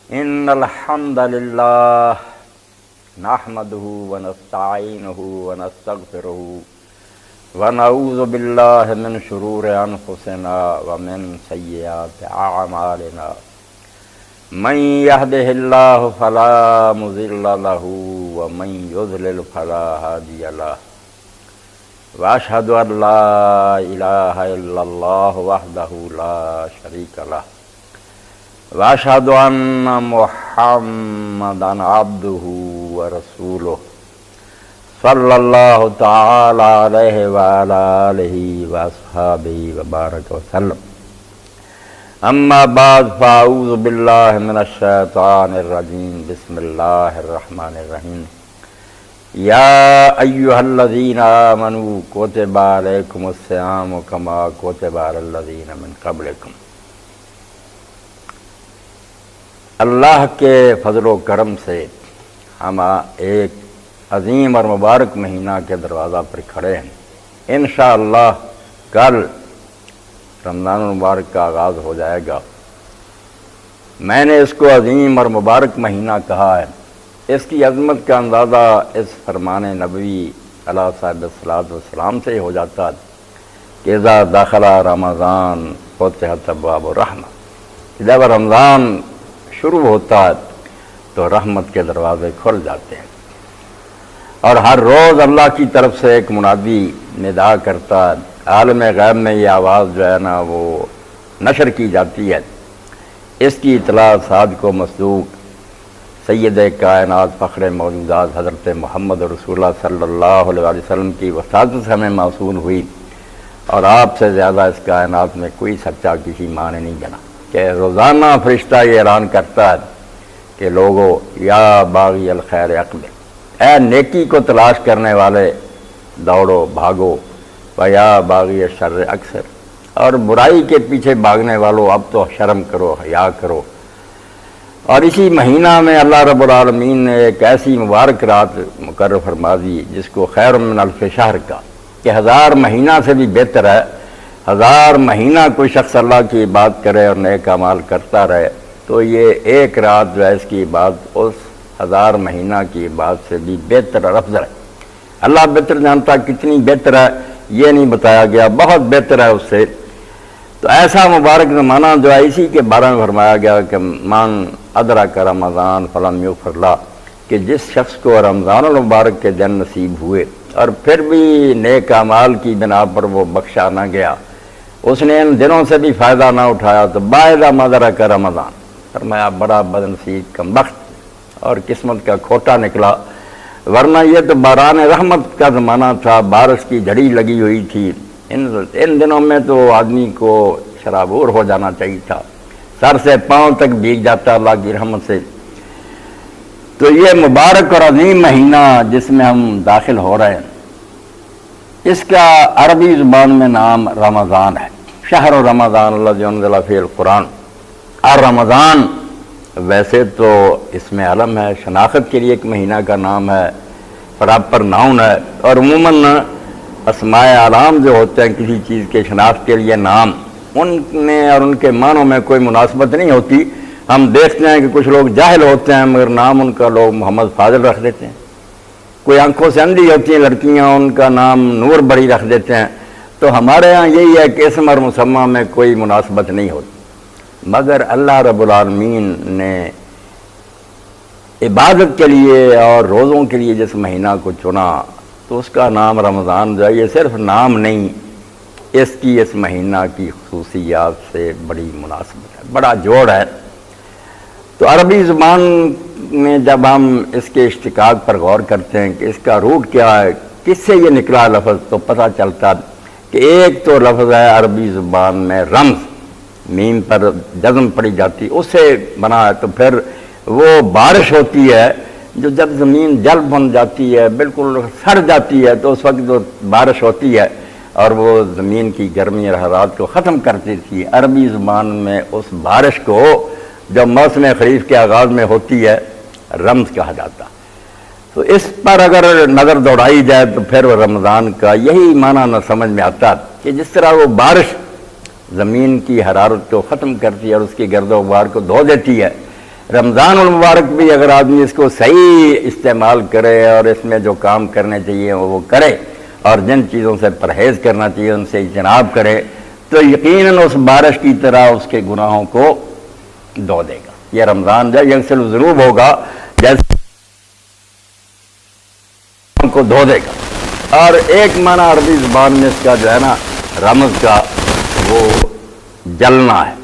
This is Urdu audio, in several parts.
إن الحمد لله نحمده ونستعينه ونستغفره ونعوذ بالله من شرور أنفسنا ومن سيئات أعمالنا من يهده الله فلا مضل له ومن يضلل فلا هادي له وأشهد أن لا إله إلا الله وحده لا شريك له وأشهد أن محمدا عبده ورسوله صلى الله تعالى عليه وعلى آله وأصحابه وبارك وسلم أما بعد فأعوذ بالله من الشيطان الرجيم بسم الله الرحمن الرحيم يا أيها الذين آمنوا كتب عليكم الصيام كما كتب على الذين من قبلكم اللہ کے فضل و کرم سے ہم ایک عظیم اور مبارک مہینہ کے دروازہ پر کھڑے ہیں۔ انشاءاللہ کل رمضان المبارک کا آغاز ہو جائے گا۔ میں نے اس کو عظیم اور مبارک مہینہ کہا ہے، اس کی عظمت کا اندازہ اس فرمان نبوی علیہ صاحب الصلاۃ والسلام سے ہی ہو جاتا ہے کہ اذا دخل رمضان فتحت ابواب الرحمہ، جب رمضان شروع ہوتا ہے تو رحمت کے دروازے کھل جاتے ہیں، اور ہر روز اللہ کی طرف سے ایک منادی ندا کرتا ہے، عالم غیب میں یہ آواز جو ہے نا وہ نشر کی جاتی ہے۔ اس کی اطلاع صادق و مصدوق سید کائنات فخر موجودات حضرت محمد رسول اللہ صلی اللہ علیہ وسلم کی وساطت سے ہمیں موصول ہوئی، اور آپ سے زیادہ اس کائنات میں کوئی سچا کسی معنی نہیں جنا کہ روزانہ فرشتہ یہ اعلان کرتا ہے کہ لوگو یا باغی الخیر اقبل، اے نیکی کو تلاش کرنے والے دوڑو بھاگو، و یا باغی الشر اکثر، اور برائی کے پیچھے بھاگنے والوں اب تو شرم کرو، حیا کرو۔ اور اسی مہینہ میں اللہ رب العالمین نے ایک ایسی مبارک رات مقرر فرما دی جس کو خیر من الف شہر کا کہ 1000 مہینہ سے بھی بہتر ہے۔ 1000 مہینہ کوئی شخص اللہ کی عبادت کرے اور نیک اعمال کرتا رہے تو یہ ایک رات جو ہے اس کی عبادت اس 1000 مہینہ کی عبادت سے بھی بہتر اور افضل ہے۔ اللہ بہتر جانتا کتنی بہتر ہے یہ نہیں بتایا گیا، بہت بہتر ہے اس سے۔ تو ایسا مبارک زمانہ جو ہے اسی کے بارے میں فرمایا گیا کہ من ادرک رمضان فلم یغفر لہ، کہ جس شخص کو رمضان المبارک کے دن نصیب ہوئے اور پھر بھی نیک اعمال کی بنا پر وہ بخشا نہ گیا، اس نے ان دنوں سے بھی فائدہ نہ اٹھایا تو باعث مدرک رمضان، فرمایا بڑا بد نصیب کم بخت اور قسمت کا کھوٹا نکلا، ورنہ یہ تو باران رحمت کا زمانہ تھا، بارش کی جھڑی لگی ہوئی تھی۔ ان دنوں میں تو آدمی کو شرابور ہو جانا چاہیے تھا، سر سے پاؤں تک بھیگ جاتا اللہ کی رحمت سے۔ تو یہ مبارک اور عظیم مہینہ جس میں ہم داخل ہو رہے ہیں، اس کا عربی زبان میں نام رمضان ہے۔ شہر رمضان الذی انزل فیہ القرآن، اور رمضان ویسے تو اس میں علم ہے، شناخت کے لیے ایک مہینہ کا نام ہے، پراپر ناؤن ہے، اور عموماً اسماء اعلام جو ہوتے ہیں کسی چیز کے شناخت کے لیے نام، ان میں اور ان کے معنوں میں کوئی مناسبت نہیں ہوتی۔ ہم دیکھتے ہیں کہ کچھ لوگ جاہل ہوتے ہیں مگر نام ان کا لوگ محمد فاضل رکھ دیتے ہیں، کوئی آنکھوں سے اندھی ہوتی ہیں لڑکیاں ان کا نام نور بڑی رکھ دیتے ہیں۔ تو ہمارے ہاں یہی ہے کہ اسم اور مسمہ میں کوئی مناسبت نہیں ہوتی، مگر اللہ رب العالمین نے عبادت کے لیے اور روزوں کے لیے جس مہینہ کو چنا تو اس کا نام رمضان جو ہے یہ صرف نام نہیں، اس کی اس مہینہ کی خصوصیات سے بڑی مناسبت ہے، بڑا جوڑ ہے۔ تو عربی زبان میں جب ہم اس کے اشتقاق پر غور کرتے ہیں کہ اس کا روٹ کیا ہے، کس سے یہ نکلا لفظ، تو پتہ چلتا کہ ایک تو لفظ ہے عربی زبان میں رمز، میم پر جزم پڑی جاتی، اس سے بنا ہے۔ تو پھر وہ بارش ہوتی ہے جو جب زمین جل بن جاتی ہے بالکل سڑ جاتی ہے تو اس وقت جو بارش ہوتی ہے اور وہ زمین کی گرمی اور حرارت کو ختم کرتی تھی، عربی زبان میں اس بارش کو جو موسم خریف کے آغاز میں ہوتی ہے رمز کہا جاتا۔ تو اس پر اگر نظر دوڑائی جائے تو پھر وہ رمضان کا یہی معنی نہ سمجھ میں آتا کہ جس طرح وہ بارش زمین کی حرارت کو ختم کرتی ہے اور اس کی گرد و غبار کو دھو دیتی ہے، رمضان المبارک بھی اگر آدمی اس کو صحیح استعمال کرے اور اس میں جو کام کرنے چاہیے وہ کرے اور جن چیزوں سے پرہیز کرنا چاہیے ان سے اجتناب کرے تو یقیناً اس بارش کی طرح اس کے گناہوں کو دھو دے گا۔ یہ رمضان جو یغسل الذنوب ہوگا، جیسے کو دھو دے گا۔ اور ایک معنی عربی زبان میں اس کا جو ہے نا رمز کا وہ جلنا ہے،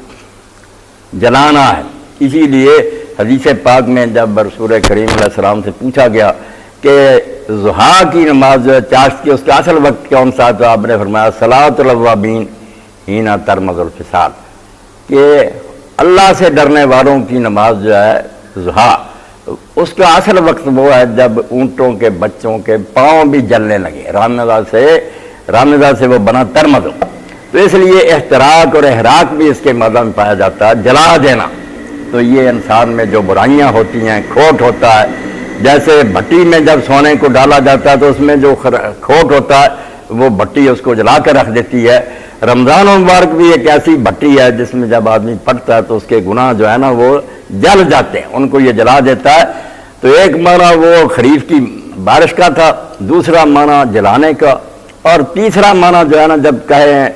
جلانا ہے۔ اسی لیے حدیث پاک میں جب رسول کریم علیہ السلام سے پوچھا گیا کہ ضحیٰ کی نماز جو ہے چاشت کی اس کا اصل وقت کون سا، تو آپ نے فرمایا صلاۃ الاوابین حین ترمض الفصال، کہ اللہ سے ڈرنے والوں کی نماز جو ہے ضحیٰ، اس کا اصل وقت وہ ہے جب اونٹوں کے بچوں کے پاؤں بھی جلنے لگے، رامدہ سے وہ بنا ترمض ہو۔ تو اس لیے احتراق اور احراق بھی اس کے معنی میں پایا جاتا ہے، جلا دینا۔ تو یہ انسان میں جو برائیاں ہوتی ہیں، کھوٹ ہوتا ہے، جیسے بھٹی میں جب سونے کو ڈالا جاتا ہے تو اس میں جو کھوٹ ہوتا ہے وہ بھٹی اس کو جلا کر رکھ دیتی ہے۔ رمضان المبارک بھی ایک ایسی بھٹی ہے جس میں جب آدمی پڑتا ہے تو اس کے گناہ جو ہے نا وہ جل جاتے ہیں، ان کو یہ جلا دیتا ہے۔ تو ایک معنی وہ خریف کی بارش کا تھا، دوسرا معنی جلانے کا، اور تیسرا معنی جو ہے نا جب کہیں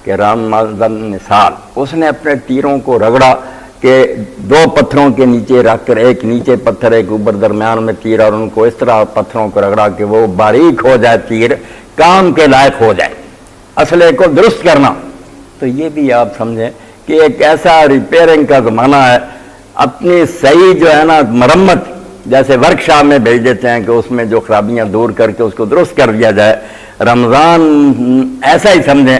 کہ رمضان نثال، اس نے اپنے تیروں کو رگڑا کہ دو پتھروں کے نیچے رکھ کر، ایک نیچے پتھر ایک اوپر درمیان میں تیر، اور ان کو اس طرح پتھروں کو رگڑا کہ وہ باریک ہو جائے، تیر کام کے لائق ہو جائے، اسلحے کو درست کرنا۔ تو یہ بھی آپ سمجھیں کہ ایک ایسا ریپیئرنگ کا زمانہ ہے، اپنی صحیح جو ہے نا مرمت، جیسے ورکشاپ میں بھیج دیتے ہیں کہ اس میں جو خرابیاں دور کر کے اس کو درست کر دیا جائے۔ رمضان ایسا ہی سمجھیں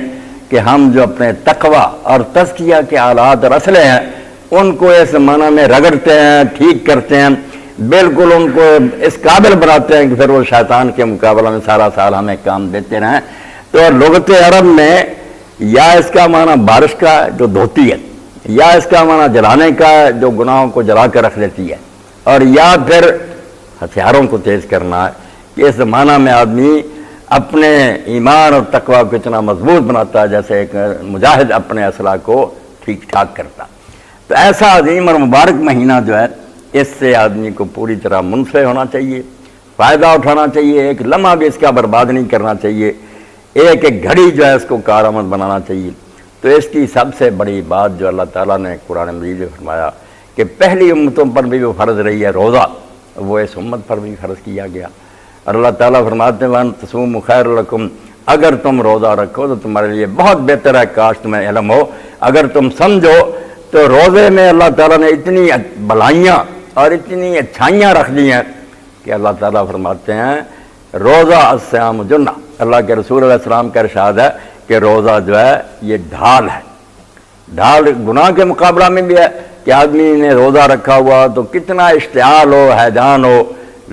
کہ ہم جو اپنے تقوی اور تزکیہ کے آلات اور اسلحے ہیں ان کو اس معنی میں رگڑتے ہیں، ٹھیک کرتے ہیں، بالکل ان کو اس قابل بناتے ہیں کہ پھر وہ شیطان کے مقابلہ میں سارا سال ہمیں کام دیتے رہیں۔ تو لغت عرب میں یا اس کا معنی بارش کا جو دھوتی ہے، یا اس کا معنی جلانے کا جو گناہوں کو جلا کر رکھ دیتی ہے، اور یا پھر ہتھیاروں کو تیز کرنا ہے کہ اس زمانہ میں آدمی اپنے ایمان اور تقوی کو اتنا مضبوط بناتا ہے جیسے ایک مجاہد اپنے اسلحہ کو ٹھیک ٹھاک کرتا۔ تو ایسا عظیم اور مبارک مہینہ جو ہے اس سے آدمی کو پوری طرح منفع ہونا چاہیے، فائدہ اٹھانا چاہیے، ایک لمحہ بھی اس کا برباد نہیں کرنا چاہیے، ایک ایک گھڑی جو ہے اس کو کارآمد بنانا چاہیے۔ تو اس کی سب سے بڑی بات جو اللہ تعالیٰ نے قرآن مجید میں فرمایا کہ پہلی امتوں پر بھی وہ فرض رہی ہے روزہ، وہ اس امت پر بھی فرض کیا گیا۔ اور اللہ تعالیٰ فرماتے ہیں وَأَن تَصُومُوا خَيْرٌ لَكُمْ، اگر تم روزہ رکھو تو تمہارے لیے بہت بہتر ہے، کاش تمہیں علم ہو، اگر تم سمجھو۔ تو روزے میں اللہ تعالیٰ نے اتنی بھلائیاں اور اتنی اچھائیاں رکھ دی ہیں کہ اللہ تعالیٰ فرماتے ہیں روزہ الصیام جنہ، اللہ کے رسول علیہ السلام کا ارشاد ہے کہ روزہ جو ہے یہ ڈھال ہے، ڈھال گناہ کے مقابلہ میں بھی ہے کہ آدمی نے روزہ رکھا ہوا تو کتنا اشتعال ہو، حیران ہو،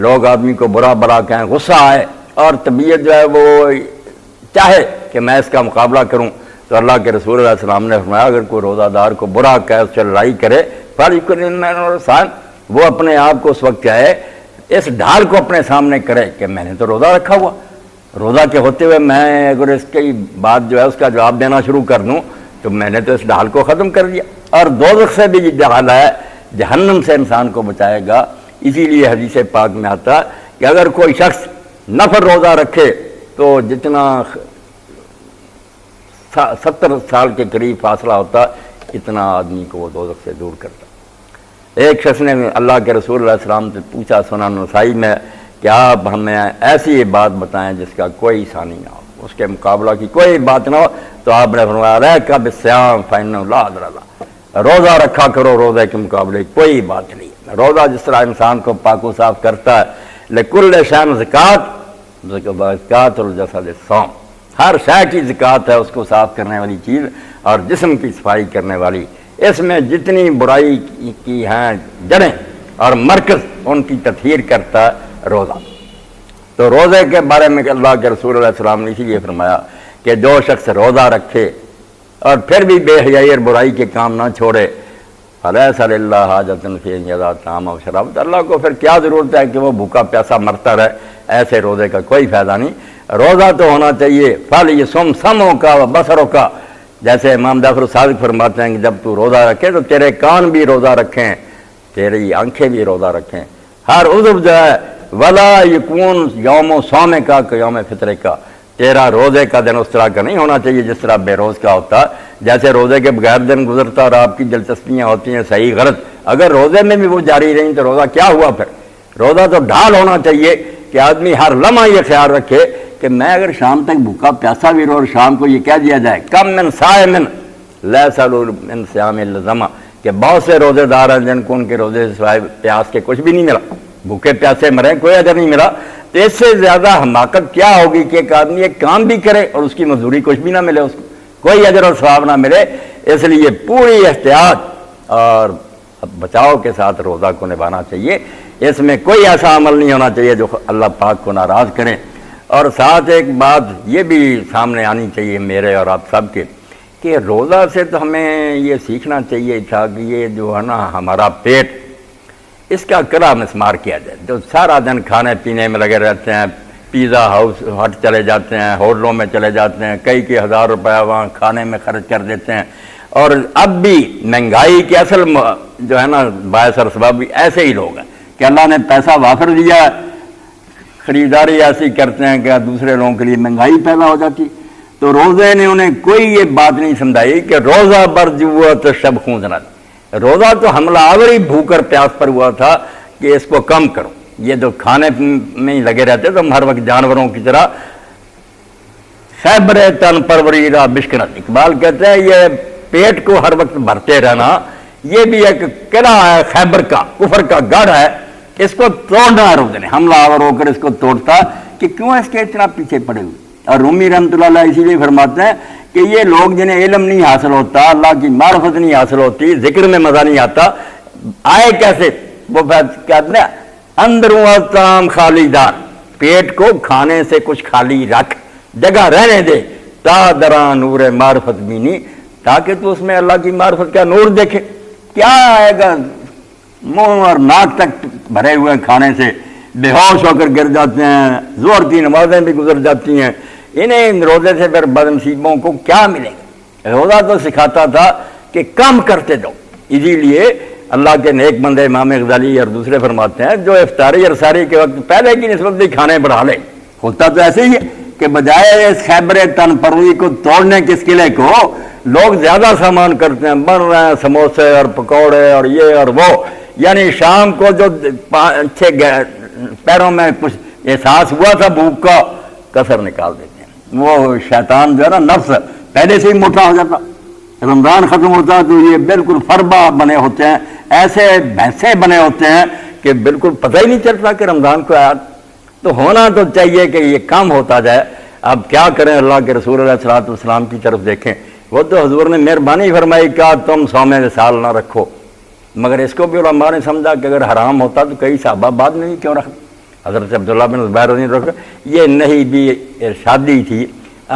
لوگ آدمی کو برا برا کہیں، غصہ آئے، اور طبیعت جو ہے وہ چاہے کہ میں اس کا مقابلہ کروں، تو اللہ کے رسول علیہ السلام نے فرمایا اگر کوئی روزہ دار کو برا کہے، اس سے لڑائی کرے، وہ اپنے آپ کو اس وقت چاہے اس ڈھال کو اپنے سامنے کرے کہ میں نے تو روزہ رکھا ہوا، روزہ کے ہوتے ہوئے میں اگر اس کی بات جو ہے اس کا جواب دینا شروع کر دوں تو میں نے تو اس ڈھال کو ختم کر دیا۔ اور دوزخ سے بھی یہ ڈھال ہے، جہنم سے انسان کو بچائے گا۔ اسی لیے حدیث پاک میں آتا کہ اگر کوئی شخص نفل روزہ رکھے تو جتنا 70 سال کے قریب فاصلہ ہوتا اتنا آدمی کو وہ دوزخ سے دور کرتا۔ ایک شخص نے اللہ کے رسول علیہ السلام سے پوچھا سنن نسائی میں کہ آپ ہمیں ایسی بات بتائیں جس کا کوئی ثانی نہ ہو، اس کے مقابلہ کی کوئی بات نہ ہو، تو آپ نے فرمایا رَأَيْكَ بِالصِّيَامِ فَإِنَّهُ لَا عَذْرَ لَهُ، روزہ رکھا کرو، روزے کے مقابلے کوئی بات نہیں۔ روزہ جس طرح انسان کو پاک و صاف کرتا ہے، لِكُلِّ شَيْءٍ زَكَاةٌ الْجَسَدِ الصَّوْمُ، ہر شے کی زکوٰۃ ہے، اس کو صاف کرنے والی چیز اور جسم کی صفائی کرنے والی۔ اس میں جتنی برائی کی ہیں جڑیں اور مرکز، ان کی تطہیر کرتا ہے روزہ۔ تو روزے کے بارے میں اللہ کے رسول علیہ السلام نے اسی لیے فرمایا کہ جو شخص روزہ رکھے اور پھر بھی بے حیائی اور برائی کے کام نہ چھوڑے، فَلَيْسَ لِلَّهِ حَاجَةٌ فِي أَن يَدَعَ الطَّعَامَ وَالشَّرَابَ، تو اللہ کو پھر کیا ضرورت ہے کہ وہ بھوکا پیاسا مرتا رہے، ایسے روزے کا کوئی فائدہ نہیں۔ روزہ تو ہونا چاہیے فَلْيَصُمْ سَمْعُكَ وَبَصَرُكَ، جیسے امام جعفر صادق فرماتے ہیں کہ جب تو روزہ رکھے تو تیرے کان بھی روزہ رکھیں، تیری آنکھیں بھی روزہ رکھیں، ہر عضو جو ہے ولا یکون یوم صوم کا یوم فطر کا، تیرا روزے کا دن اس طرح کا نہیں ہونا چاہیے جس طرح بے روز کا ہوتا، جیسے روزے کے بغیر دن گزرتا اور آپ کی دلچسپیاں ہوتی ہیں صحیح غلط، اگر روزے میں بھی وہ جاری رہیں تو روزہ کیا ہوا پھر؟ روزہ تو ڈھال ہونا چاہیے کہ آدمی ہر لمحہ یہ خیال رکھے کہ میں اگر شام تک بھوکا پیاسا بھی رہوں اور شام کو یہ کہہ دیا جائے کم من صائم لیس له من صیام الزمہ، کہ بہت سے روزے دار ہیں جن کو ان کے روزے سے سوائے پیاس کے کچھ بھی نہیں ملا، بھوکے پیاسے مرے کوئی اجر نہیں ملا، تو اس سے زیادہ حماقت کیا ہوگی کہ ایک آدمی ایک کام بھی کرے اور اس کی مزدوری کچھ بھی نہ ملے، اس کو کوئی اجر اور ثواب نہ ملے۔ اس لیے پوری احتیاط اور بچاؤ کے ساتھ روزہ کو نبھانا چاہیے، اس میں کوئی ایسا عمل نہیں ہونا چاہیے جو اللہ پاک کو ناراض کرے۔ اور ساتھ ایک بات یہ بھی سامنے آنی چاہیے میرے اور آپ سب کے کہ روزہ سے تو ہمیں یہ سیکھنا چاہیے تھا کہ یہ جو ہے نا ہمارا پیٹ، اس کا کلا مسمار کیا جائے، جو سارا دن کھانے پینے میں لگے رہتے ہیں، پیزا ہاؤس ہٹ چلے جاتے ہیں، ہوٹلوں میں چلے جاتے ہیں، کئی ہزار روپے وہاں کھانے میں خرچ کر دیتے ہیں، اور اب بھی مہنگائی کے اصل جو ہے نا باعث اور سبب بھی ایسے ہی لوگ ہیں کہ اللہ نے پیسہ وافر دیا، خریداری ایسی کرتے ہیں کہ دوسرے لوگوں کے لیے مہنگائی پیدا ہو جاتی۔ تو روزے نے انہیں کوئی یہ بات نہیں سمجھائی کہ روزہ بر جوت شب خونزنت، روزہ تو حملہ آوری بھوک اور پیاس پر ہوا تھا کہ اس کو کم کرو، یہ جو کھانے میں ہی لگے رہتے تو ہم ہر وقت جانوروں کی طرح خیبر تن پروری را بشکنت، اقبال کہتے ہیں یہ پیٹ کو ہر وقت بھرتے رہنا یہ بھی ایک قلعہ ہے خیبر کا، کفر کا گڑھ ہے، اس کو توڑنا ہے روزے نے، حملہ آور ہو کر اس کو توڑتا کہ کیوں اس کے اتنا پیچھے پڑے ہوئے۔ اور رومی رحمۃ اللہ علیہ اسی لیے فرماتے ہیں کہ یہ لوگ جنہیں علم نہیں حاصل ہوتا، اللہ کی معرفت نہیں حاصل ہوتی، ذکر میں مزہ نہیں آتا، آئے کیسے؟ وہ کہتے ہیں اندروں تام خالی دار، پیٹ کو کھانے سے کچھ خالی رکھ، جگہ رہنے دے، تا درا نور معرفت بھی نہیں، تاکہ تو اس میں اللہ کی معرفت کا نور دیکھے۔ کیا آئے گا؟ منہ اور ناک تک بھرے ہوئے کھانے سے بے ہوش ہو کر گر جاتے ہیں، زور کی نمازیں بھی گزر جاتی ہیں، انہیں روزے سے پھر بدنصیبوں کو کیا ملے گا؟ روزہ تو سکھاتا تھا کہ کم کرتے جاؤ، اسی لیے اللہ کے نیک بندے امام غزالی اور دوسرے فرماتے ہیں جو افطاری اور ساری کے وقت پہلے کی نسبت بھی کھانے بڑھا لے، ہوتا تو ایسے ہی ہے کہ بجائے اس خیبر تن پروری کو توڑنے کے اس قلعے کو لوگ زیادہ سامان کرتے ہیں، بن رہے ہیں سموسے اور پکوڑے اور یہ اور وہ، یعنی شام کو جو 6 پیروں میں کچھ احساس ہوا تھا بھوک کا کسر نکال دیتے ہیں۔ وہ شیطان جو ہے نا نفس پہلے سے ہی موٹا ہو جاتا، رمضان ختم ہوتا تو یہ بالکل فربا بنے ہوتے ہیں، ایسے بھینسے بنے ہوتے ہیں کہ بالکل پتہ ہی نہیں چلتا کہ رمضان کو آیا۔ تو ہونا تو چاہیے کہ یہ کم ہوتا جائے۔ اب کیا کریں، اللہ کے رسول علیہ الصلوۃ والسلام کی طرف دیکھیں، وہ تو حضور نے مہربانی فرمائی کہ تم صوم وصال نہ رکھو، مگر اس کو بھی علماء نے سمجھا کہ اگر حرام ہوتا تو کئی صحابہ بعد میں بھی کیوں رکھتے، حضرت عبداللہ بن زبیر رضی اللہ عنہ رکھا، یہ نہیں بھی ارشادی تھی،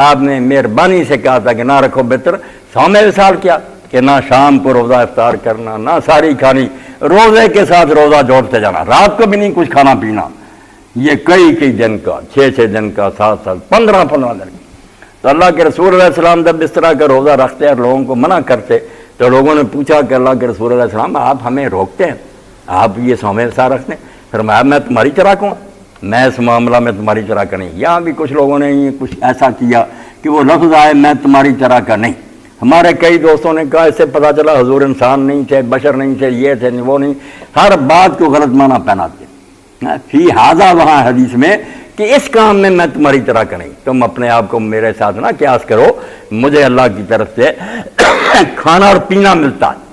آپ نے مہربانی سے کہا تھا کہ نہ رکھو، بہتر صوم وصال کیا کہ نہ شام کو روزہ افطار کرنا، نہ ساری کھانی، روزے کے ساتھ روزہ جوڑتے جانا، رات کو بھی نہیں کچھ کھانا پینا، یہ کئی دن کا، 6 دن کا، 7 15 دن کا۔ تو اللہ کے رسول علیہ السلام جب اس طرح کا روزہ رکھتے اور لوگوں کو منع کرتے تو لوگوں نے پوچھا کہ اللہ کے رسول علیہ السلام آپ ہمیں روکتے ہیں، آپ یہ صوم وصال رکھتے ہیں؟ فرمایا میں تمہاری طرح کوں، میں اس معاملہ میں تمہاری طرح کا نہیں۔ یہاں بھی کچھ لوگوں نے یہ کچھ ایسا کیا کہ وہ لفظ آئے میں تمہاری طرح کا نہیں۔ ہمارے کئی دوستوں نے کہا اس سے پتہ چلا حضور انسان نہیں تھے، بشر نہیں تھے، یہ تھے وہ نہیں، ہر بات کو غلط معنی پہناتے فی ہذا، وہاں حدیث میں کہ اس کام میں میں تمہاری طرح کا نہیں، تم اپنے آپ کو میرے ساتھ نہ قیاس کرو، مجھے اللہ کی طرف سے کھانا اور پینا ملتا ہے۔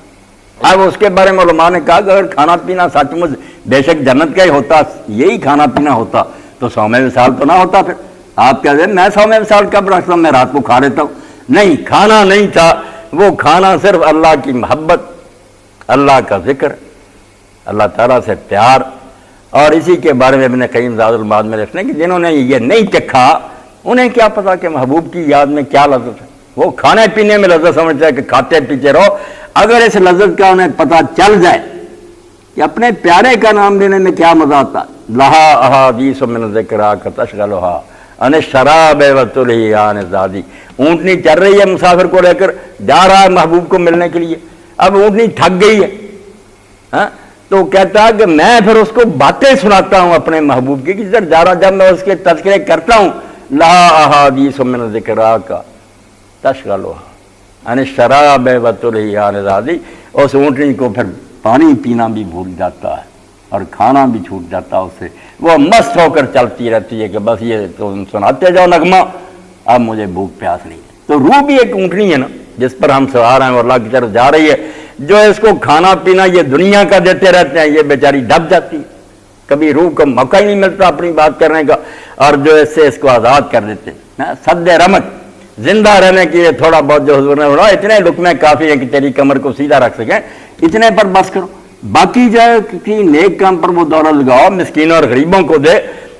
اب اس کے بارے میں علماء نے کہا کہ اگر کھانا پینا سچ مچ بے شک جنت کا ہی ہوتا، یہی کھانا پینا ہوتا تو صوم وصال تو نہ ہوتا۔ پھر آپ کہتے ہیں میں صوم وصال کب رکھتا ہوں، میں رات کو کھا لیتا ہوں؟ نہیں، کھانا نہیں تھا، وہ کھانا صرف اللہ کی محبت، اللہ کا ذکر، اللہ تعالیٰ سے پیار، اور اسی کے بارے میں ابن قیم زاد المعاد میں لکھتے ہیں کہ جنہوں نے یہ نہیں چکھا انہیں کیا پتا کہ محبوب کی یاد میں کیا لذت ہے۔ وہ کھانے پینے میں لذت سمجھتا ہے کہ کھاتے پیتے رہو، اگر اس لذت کا انہیں پتہ چل جائے کہ اپنے پیارے کا نام لینے میں کیا مزہ آتا، لہا احادیث من ذکرا کا تشغلھا ان شراب و تلہی عن زادی، اونٹنی چل رہی ہے مسافر کو لے کر جا رہا ہے محبوب کو ملنے کے لیے، اب اونٹنی تھک گئی ہے، ہاں تو کہتا ہے کہ میں پھر اس کو باتیں سناتا ہوں اپنے محبوب کی، جب میں اس کے تذکرے کرتا ہوں، لا احادیث من ذکرا کا تشغلها عن الشراب وتلهی رادی، اس اونٹنی کو پھر پانی پینا بھی بھول جاتا ہے اور کھانا بھی چھوٹ جاتا ہے اس سے، وہ مست ہو کر چلتی رہتی ہے کہ بس یہ تم سناتے جاؤ نغمہ، اب مجھے بھوک پیاس نہیں ہے۔ تو روح بھی ایک اونٹنی ہے نا جس پر ہم سوار ہیں اور اللہ کی طرف جا رہی ہے، جو اس کو کھانا پینا یہ دنیا کا دیتے رہتے ہیں، یہ بیچاری ڈب جاتی ہے، کبھی روح کو موقع ہی نہیں ملتا اپنی بات کرنے کا، اور جو اس سے اس کو آزاد کر دیتے ہیں۔ سد رمت، زندہ رہنے کے لیے تھوڑا بہت جو حضور نے بولا اتنے لقمے کافی ہیں کہ تیری کمر کو سیدھا رکھ سکیں، اتنے پر بس کرو، باقی جو ہے کسی نیک کام پر وہ دولت لگاؤ، مسکینوں اور غریبوں کو دے۔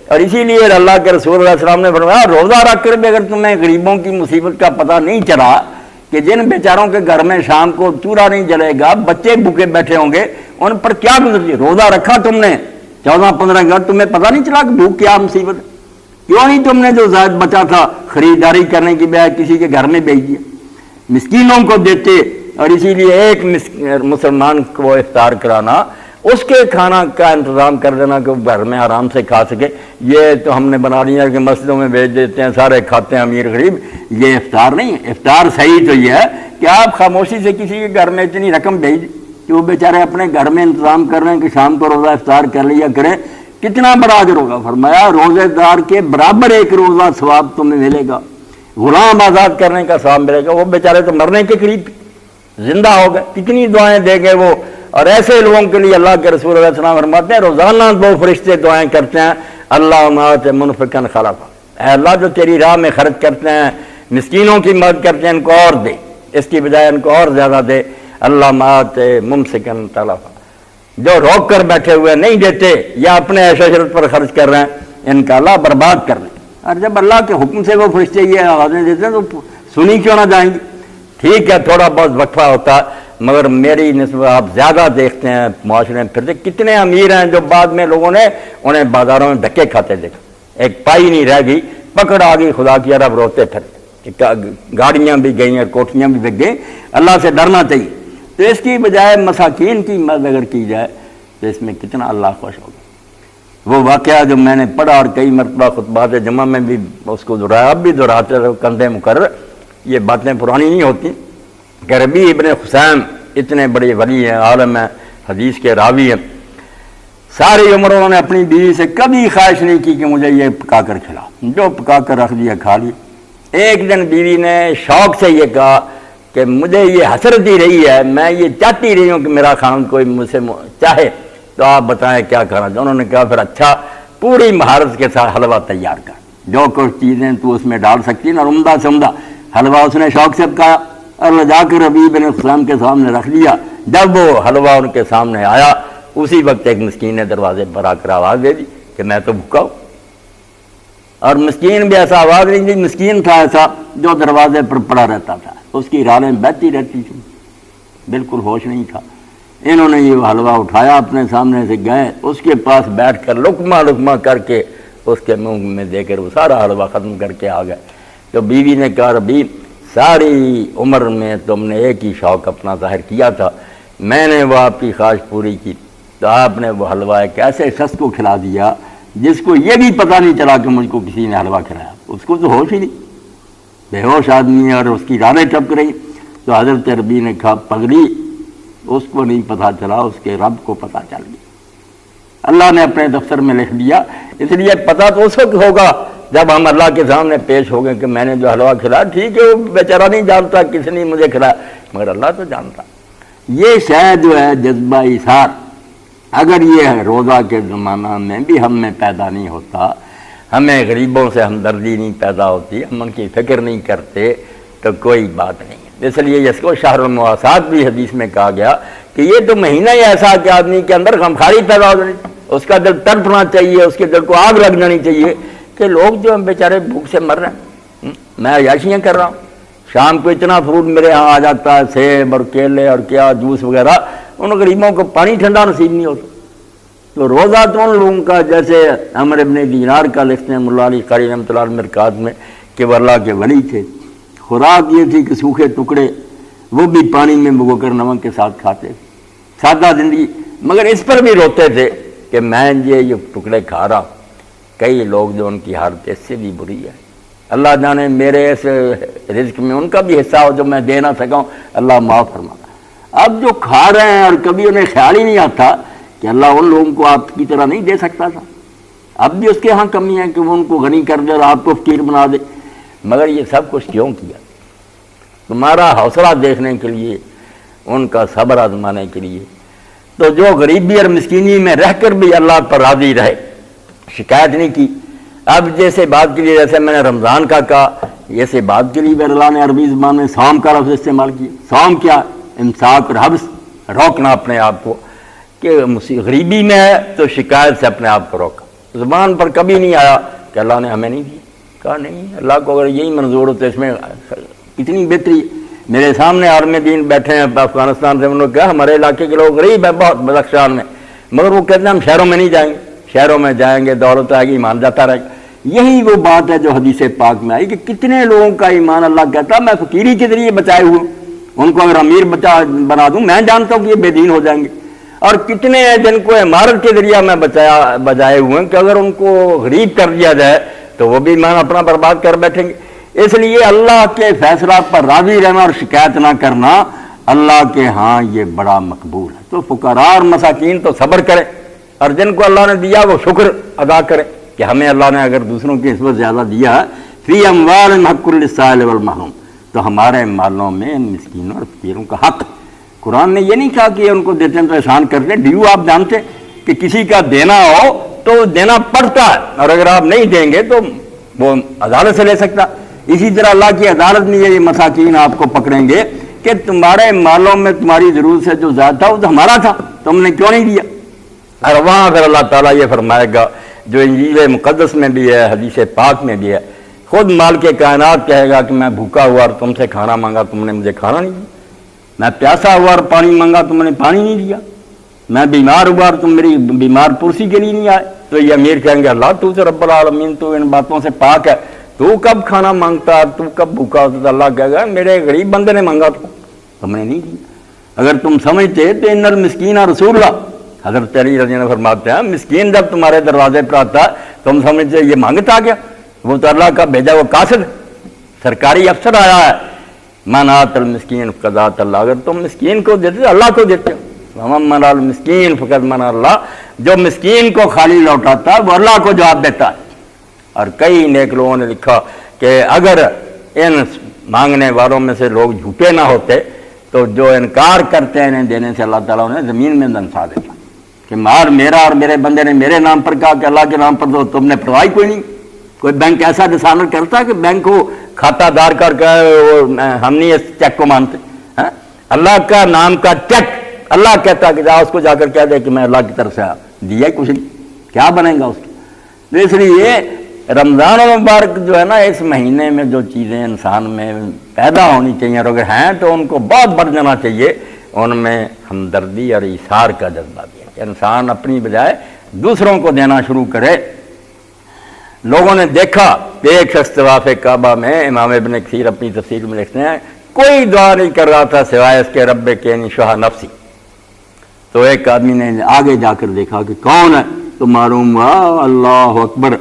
اور اسی لیے اللہ کے رسول علیہ السلام نے فرمایا روزہ رکھ کر بھی اگر تمہیں غریبوں کی مصیبت کا پتہ نہیں چلا کہ جن بیچاروں کے گھر میں شام کو چولہا نہیں جلے گا، بچے بھوکے بیٹھے ہوں گے، ان پر کیا گزرتی، روزہ رکھا تم نے 14-15 گھر، تمہیں پتہ نہیں چلا کہ بھوک کیا مصیبت ہے؟ کیوں نہیں تم نے جو زائد بچا تھا خریداری کرنے کی بجائے کسی کے گھر میں بھیج دیا، مسکینوں کو دیتے؟ اور اسی لیے ایک مسلمان کو افطار کرانا، اس کے کھانا کا انتظام کر دینا کہ وہ گھر میں آرام سے کھا سکے۔ یہ تو ہم نے بنا لیا کہ مسجدوں میں بھیج دیتے ہیں، سارے کھاتے ہیں امیر غریب، یہ افطار نہیں ہے۔ افطار صحیح تو یہ ہے کہ آپ خاموشی سے کسی کے گھر میں اتنی رقم بھیج دیں کہ وہ بیچارے اپنے گھر میں انتظام کر رہے ہیں کہ شام کو روزہ افطار کر لیا کریں، کتنا بڑا اجر ہوگا۔ فرمایا روزے دار کے برابر ایک روزہ ثواب تمہیں ملے گا، غلام آزاد کرنے کا ثواب ملے گا۔ وہ بیچارے تو مرنے کے قریب زندہ ہو گئے، کتنی دعائیں دے گئے وہ۔ اور ایسے لوگوں کے لیے اللہ کے رسول علیہ السلام فرماتے ہیں روزانہ 2 فرشتے دعائیں کرتے ہیں، اللہ مات منفقن خلفا، اے اللہ جو تیری راہ میں خرچ کرتے ہیں، مسکینوں کی مدد کرتے ہیں، ان کو اور دے، اس کی بجائے ان کو اور زیادہ دے، اللہ مات ممسکن تلفا، جو روک کر بیٹھے ہوئے نہیں دیتے یا اپنے عیش و عشرت پر خرچ کر رہے ہیں، ان کا اللہ برباد کر دے۔ اور جب اللہ کے حکم سے وہ فرشتے یہ آوازیں دیتے ہیں تو سنی کیوں نہ جائیں گی؟ ٹھیک ہے تھوڑا بہت وقفہ ہوتا ہے، مگر میری نسبت آپ زیادہ دیکھتے ہیں معاشرے میں پھرتے، کتنے امیر ہیں جو بعد میں لوگوں نے انہیں بازاروں میں دھکے کھاتے دیکھا، ایک پائی نہیں رہ گئی، پکڑ آ گئی، خدا کی عرب روتے پھر، گاڑیاں بھی گئیں اور کوٹھیاں بھی بک گئیں۔ اللہ سے ڈرنا چاہیے۔ تو اس کی بجائے مساکین کی مدد اگر کی جائے تو اس میں کتنا اللہ خوش ہوگا۔ وہ واقعہ جو میں نے پڑھا اور کئی مرتبہ خطبات جمعہ میں بھی اس کو دہرایا، اب بھی دہراتے رہے کندھے مقرر، یہ باتیں پرانی نہیں ہوتی، کہ ربیع ابن خثیم اتنے بڑے ولی ہیں، عالم ہیں، حدیث کے راوی ہیں، ساری عمر انہوں نے اپنی بیوی سے کبھی خواہش نہیں کی کہ مجھے یہ پکا کر کھلا، جو پکا کر رکھ دیا کھا لی۔ ایک دن بیوی نے شوق سے یہ کہا کہ مجھے یہ حسرت ہی رہی ہے، میں یہ چاہتی رہی ہوں کہ میرا خاوند کوئی مجھ سے چاہے، تو آپ بتائیں کیا کرنا چاہیے؟ انہوں نے کہا پھر اچھا پوری مہارت کے ساتھ حلوہ تیار کر، جو کچھ چیزیں تو اس میں ڈال سکتی ہیں نا، عمدہ سے عمدہ حلوہ اس نے شوق سے پکایا اور لے جا کر ربیع بن خثیم کے سامنے رکھ لیا۔ جب وہ حلوہ ان کے سامنے آیا اسی وقت ایک مسکین نے دروازے پر آ کر آواز دے دی کہ میں تو بھوکا ہوں، اور مسکین بھی ایسا آواز نہیں دی، مسکین تھا ایسا جو دروازے پر پڑا رہتا تھا، اس کی رالیں بہتی رہتی تھی، بالکل ہوش نہیں تھا۔ انہوں نے یہ حلوہ اٹھایا اپنے سامنے سے، گئے اس کے پاس بیٹھ کر لقمہ لقمہ کر کے اس کے منہ میں دے کر وہ سارا حلوہ ختم کر کے آ گئے۔ تو بیوی نے کہا ربیع ساری عمر میں تم نے ایک ہی شوق اپنا ظاہر کیا تھا، میں نے وہ آپ کی خواہش پوری کی، تو آپ نے وہ حلوہ ایک ایسے شخص کو کھلا دیا جس کو یہ بھی پتہ نہیں چلا کہ مجھ کو کسی نے حلوہ کھلایا، اس کو تو ہوش ہی نہیں، بے ہوش آدمی ہے اور اس کی رانیں ٹپک رہی۔ تو حضرت ربیع نے کہا پگلی اس کو نہیں پتہ چلا، اس کے رب کو پتہ چل گیا، اللہ نے اپنے دفتر میں لکھ دیا۔ اس لیے پتہ تو اس وقت ہوگا جب ہم اللہ کے سامنے پیش ہو گئے کہ میں نے جو حلوہ کھلایا، ٹھیک ہے وہ بیچارہ نہیں جانتا کس نے مجھے کھلایا، مگر اللہ تو جانتا۔ یہ شاید جو ہے جذبہ ایثار، اگر یہ روزہ کے زمانہ میں بھی ہم میں پیدا نہیں ہوتا، ہمیں غریبوں سے ہمدردی نہیں پیدا ہوتی، ہم ان کی فکر نہیں کرتے، تو کوئی بات نہیں ہے۔ اس لیے اس کو شہر المواسات بھی حدیث میں کہا گیا کہ یہ تو مہینہ ہی ایسا کہ آدمی کے اندر غمخواری پیدا ہو جائے، اس کا دل تڑپنا چاہیے، اس کے دل کو آگ لگ جانی چاہیے کہ لوگ جو ہم بیچارے بھوک سے مر رہے ہیں، میں عیاشیاں کر رہا ہوں، شام کو اتنا فروٹ میرے ہاں آ جاتا ہے، سیب اور کیلے اور کیا جوس وغیرہ، ان غریبوں کو پانی ٹھنڈا نصیب نہیں ہوتا۔ تو روزہ تو ان لوگوں کا جیسے عمر ابن دینار کا لکھتے ہیں مولا علی قاری رحمۃ اللہ علیہ مرکات میں کہ وہ اللہ کے ولی تھے، خوراک یہ تھی کہ سوکھے ٹکڑے وہ بھی پانی میں بھگو کر نمک کے ساتھ کھاتے، سادہ زندگی، مگر اس پر بھی روتے تھے کہ میں یہ ٹکڑے کھا رہا ہوں، کئی لوگ جو ان کی حالت اس سے بھی بری ہے، اللہ جانے میرے اس رزق میں ان کا بھی حصہ ہو جو میں دے نہ سکاؤں، اللہ معاف فرما۔ اب جو کھا رہے ہیں اور کبھی انہیں خیال ہی نہیں آتا کہ اللہ ان لوگوں کو آپ کی طرح نہیں دے سکتا تھا، اب بھی اس کے ہاں کمی ہے کہ وہ ان کو غنی کر دے اور آپ کو فقیر بنا دے۔ مگر یہ سب کچھ کیوں کیا؟ تمہارا حوصلہ دیکھنے کے لیے، ان کا صبر آزمانے کے لیے۔ تو جو غریبی اور مسکینی میں رہ کر بھی اللہ پر راضی رہے، شکایت نہیں کی۔ اب جیسے بات کے لیے، جیسے میں نے رمضان کا کہا، ایسے بات کے لیے بھی اللہ نے عربی زبان میں صوم کا لفظ استعمال کیا۔ صوم کیا؟ امساک اور حبس، روکنا اپنے آپ کو، کہ غریبی میں ہے تو شکایت سے اپنے آپ کو روکا۔ زبان پر کبھی نہیں آیا کہ اللہ نے ہمیں نہیں دیا، کہا نہیں، اللہ کو اگر یہی منظور ہو تو اس میں کتنی بہتری۔ میرے سامنے عالم دین بیٹھے ہیں افغانستان سے، انہوں نے کہا ہمارے علاقے کے لوگ غریب ہیں بہت بدخشان میں، مگر وہ کہتے ہیں ہم شہروں میں نہیں جائیں گے، شہروں میں جائیں گے دولت آئے گی، ایمان جاتا رہے گا۔ یہی وہ بات ہے جو حدیث پاک میں آئی کہ کتنے لوگوں کا ایمان اللہ کہتا میں فقیری کے ذریعے بچائے ہوئے، ان کو اگر امیر بنا دوں میں جانتا ہوں کہ یہ بے دین ہو جائیں گے، اور کتنے ہیں جن کو عمارت کے ذریعہ میں بجائے ہوئے ہیں کہ اگر ان کو غریب کر دیا جائے تو وہ بھی ایمان اپنا برباد کر بیٹھیں گے۔ اس لیے اللہ کے فیصلات پر راضی رہنا اور شکایت نہ کرنا اللہ کے ہاں یہ بڑا مقبول ہے۔ تو فقراء اور مساکین تو صبر کریں، اور جن کو اللہ نے دیا وہ شکر ادا کریں کہ ہمیں اللہ نے اگر دوسروں کی نسبت زیادہ دیا، فی اموالہم حق للسائل والمحروم، تو ہمارے مالوں میں مسکینوں اور فقیروں کا حق۔ قرآن نے یہ نہیں کہا کہ ان کو دیتے ہیں تو احسان کرتے ہیں۔ ڈیو آپ جانتے کہ کسی کا دینا ہو تو دینا پڑتا ہے، اور اگر آپ نہیں دیں گے تو وہ عدالت سے لے سکتا۔ اسی طرح اللہ کی عدالت میں یہ مساکین آپ کو پکڑیں گے کہ تمہارے مالوں میں تمہاری ضرورت سے جو زیادہ تھا وہ تو ہمارا تھا، تم نے کیوں نہیں دیا؟ اور وہاں پھر اللہ تعالیٰ یہ فرمائے گا جو انجیل مقدس میں بھی ہے، حدیث پاک میں بھی ہے، خود مالک کائنات کہے گا کہ میں بھوکا ہوا اور تم سے کھانا مانگا تم نے مجھے کھانا نہیں دیا، میں پیاسا ہوا اور پانی مانگا تم نے پانی نہیں دیا، میں بیمار ہوا اور تم میری بیمار پرسی کے لیے نہیں آئے۔ تو یہ امیر کہیں گے اللہ تو سے رب العالمین تو ان باتوں سے پاک ہے، تو کب کھانا مانگتا، تو کب بھوکا ہوتا؟ تو اللہ کہے گا میرے غریب بندے نے مانگا تم نے نہیں دیا۔ اگر تم سمجھتے تو ان المسکین رسول اللہ، حضرت علی رضی اللہ عنہ فرماتے ہیں مسکین جب تمہارے دروازے پر آتا تم سمجھتے یہ مانگتا گیا، وہ تو اللہ کا بھیجا وہ قاصد سرکاری افسر آیا ہے۔ من آت المسکین فقد اللہ، اگر تم مسکین کو دیتے اللہ کو دیتے ہو، ومن المسکین فقد من اللہ، جو مسکین کو خالی لوٹاتا وہ اللہ کو جواب دیتا ہے۔ اور کئی نیک لوگوں نے لکھا کہ اگر ان مانگنے والوں میں سے لوگ جھوٹے نہ ہوتے تو جو انکار کرتے ہیں انہیں دینے سے اللہ تعالیٰ انہیں زمین میں دنسا دیتا کہ مار میرا اور میرے بندے نے میرے نام پر کہا کہ اللہ کے نام پر تو تم نے پرواہ کوئی نہیں۔ کوئی بینک ایسا ڈسانر کرتا ہے کہ بینک کو کھاتا دار کر کے ہم نہیں اس چیک کو مانتے، اللہ کا نام کا چیک اللہ کہتا کہ جا اس کو جا کر کہہ دے کہ میں اللہ کی طرف سے دیا ہی کچھ نہیں، کیا بنے گا اس کی؟ تو اس لیے رمضان المبارک جو ہے نا، اس مہینے میں جو چیزیں انسان میں پیدا ہونی چاہیے اور اگر ہیں تو ان کو بہت بڑھ جانا چاہیے، ان میں ہمدردی اور ایثار کا جذبہ بھی ہے کہ انسان اپنی بجائے دوسروں کو دینا شروع کرے۔ لوگوں نے دیکھا کہ ایک شخص طواف کعبہ میں، امام ابن کثیر اپنی تفسیر میں لکھتے ہیں، کوئی دعا نہیں کر رہا تھا سوائے اس کے رب کے شاہ نفسی۔ تو ایک آدمی نے آگے جا کر دیکھا کہ کون ہے، تو معلوم ہوا اللہ اکبر،